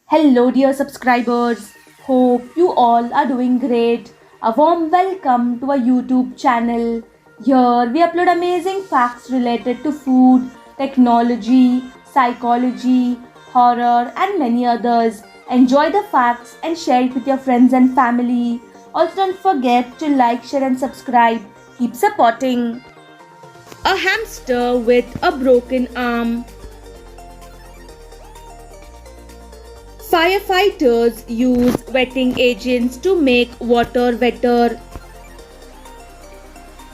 Hello, dear subscribers. Hope you all are doing great. A warm welcome to our YouTube channel. Here we upload amazing facts related to food, technology, psychology, horror, and many others. Enjoy the facts and share it with your friends and family. Also, don't forget to like, share, and subscribe. Keep supporting. A hamster with a broken arm. Firefighters use wetting agents to make water wetter.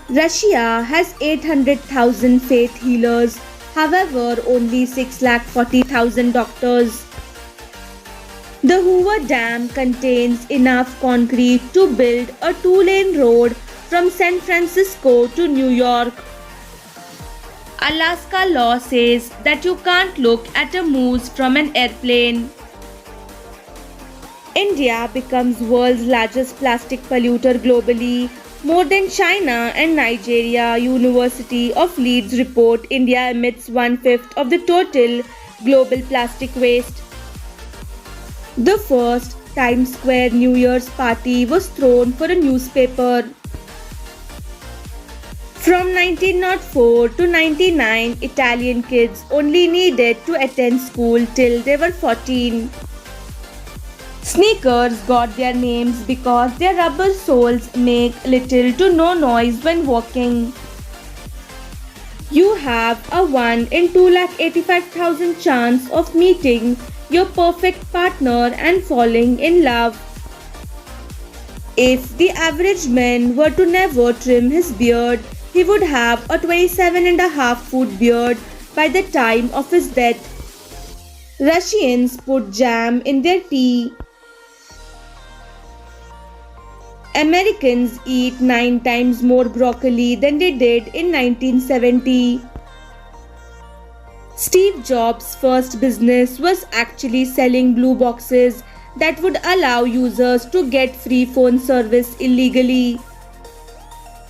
Russia has 800,000 faith healers, however, only 640,000 doctors. The Hoover Dam contains enough concrete to build a two-lane road from San Francisco to New York. Alaska law says that you can't look at a moose from an airplane. India becomes world's largest plastic polluter globally. More than China and Nigeria, University of Leeds report India emits one-fifth of the total global plastic waste. The first Times Square New Year's party was thrown for a newspaper. From 1904 to 99, Italian kids only needed to attend school till they were 14. Sneakers got their names because their rubber soles make little to no noise when walking. You have a 1 in 285,000 chance of meeting your perfect partner and falling in love. If the average man were to never trim his beard, he would have a 27.5-foot beard by the time of his death. Russians put jam in their tea. Americans eat 9 times more broccoli than they did in 1970. Steve Jobs' first business was actually selling blue boxes that would allow users to get free phone service illegally.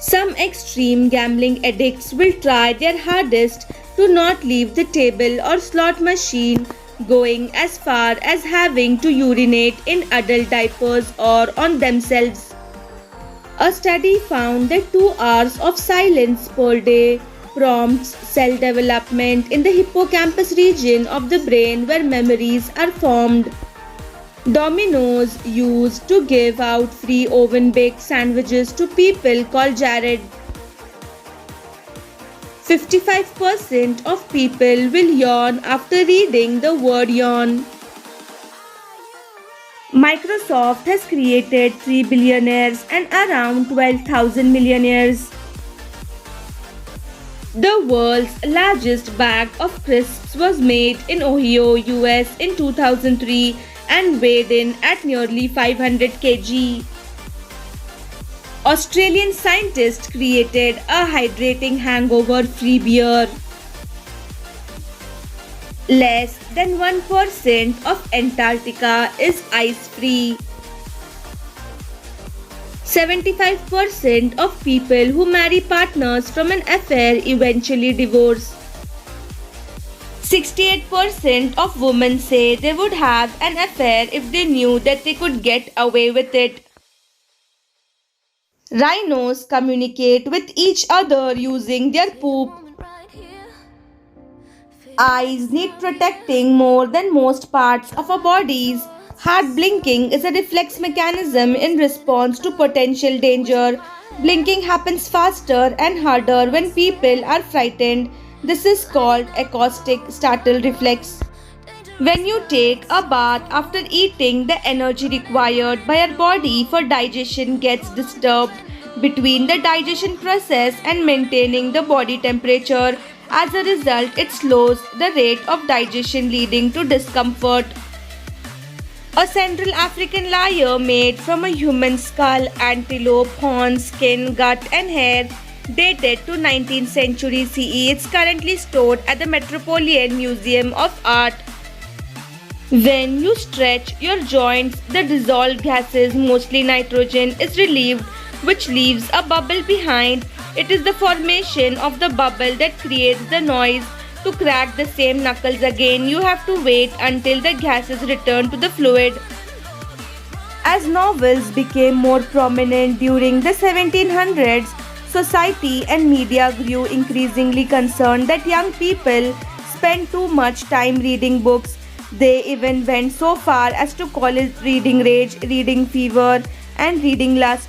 Some extreme gambling addicts will try their hardest to not leave the table or slot machine, going as far as having to urinate in adult diapers or on themselves. A study found that 2 hours of silence per day prompts cell development in the hippocampus region of the brain where memories are formed. Domino's used to give out free oven-baked sandwiches to people called Jared. 55% of people will yawn after reading the word yawn. Microsoft has created 3 billionaires and around 12,000 millionaires. The world's largest bag of crisps was made in Ohio, US in 2003 and weighed in at nearly 500 kg. Australian scientists created a hydrating hangover-free beer. Less than 1% of Antarctica is ice-free. 75% of people who marry partners from an affair eventually divorce. 68% of women say they would have an affair if they knew that they could get away with it. Rhinos communicate with each other using their poop. Eyes need protecting more than most parts of our bodies. Heart blinking is a reflex mechanism in response to potential danger. Blinking happens faster and harder when people are frightened. This is called acoustic startle reflex. When you take a bath after eating, the energy required by our body for digestion gets disturbed between the digestion process and maintaining the body temperature. As a result, it slows the rate of digestion, leading to discomfort. A Central African lyre made from a human skull, antelope, horns, skin, gut and hair dated to 19th century CE. It's currently stored at the Metropolitan Museum of Art. When you stretch your joints, the dissolved gases, mostly nitrogen, is relieved, which leaves a bubble behind. It is the formation of the bubble that creates the noise. To crack the same knuckles again, you have to wait until the gases return to the fluid. As novels became more prominent during the 1700s, society and media grew increasingly concerned that young people spend too much time reading books. They even went so far as to call it reading rage, reading fever, and reading lust.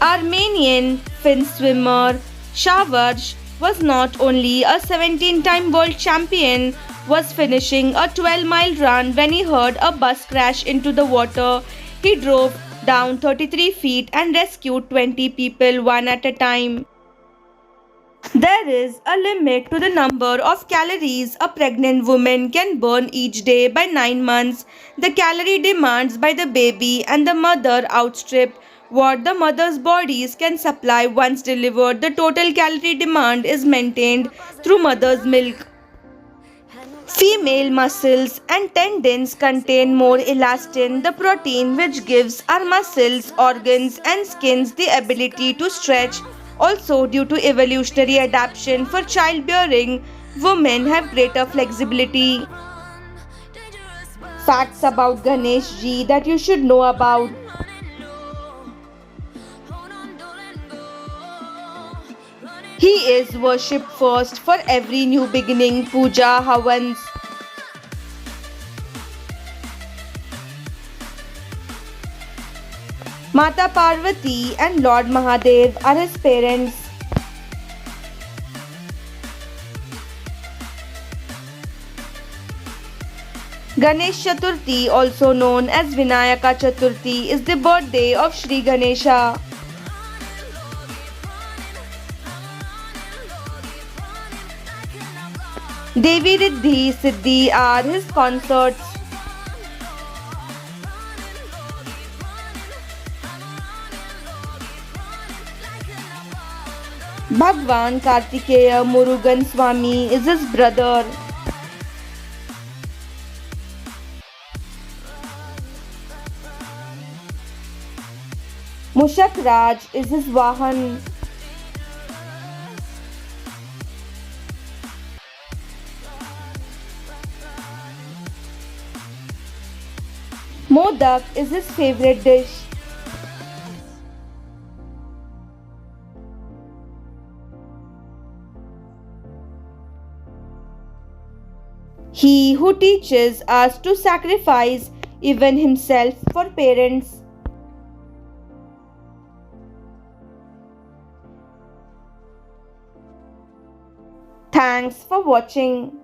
Armenian fin swimmer Shavarsh was not only a 17-time world champion, was finishing a 12-mile run when he heard a bus crash into the water. He drove down 33 feet and rescued 20 people one at a time. There is a limit to the number of calories a pregnant woman can burn each day by 9 months. The calorie demands by the baby and the mother outstrip what the mother's bodies can supply once delivered. The total calorie demand is maintained through mother's milk. Female muscles and tendons contain more elastin, the protein which gives our muscles, organs, and skins the ability to stretch. Also, due to evolutionary adaptation for childbearing, women have greater flexibility. Facts about Ganesh ji that you should know about. He is worshipped first for every new beginning, puja, havans. Mata Parvati and Lord Mahadev are his parents. Ganesh Chaturthi, also known as Vinayaka Chaturthi, is the birthday of Sri Ganesha. Devi Riddhi Siddhi are his consorts. Bhagwan Kartikeya Murugan Swami is his brother. Mushak Raj is his Vahan. Modak is his favorite dish. He who teaches us to sacrifice even himself for parents. Thanks for watching.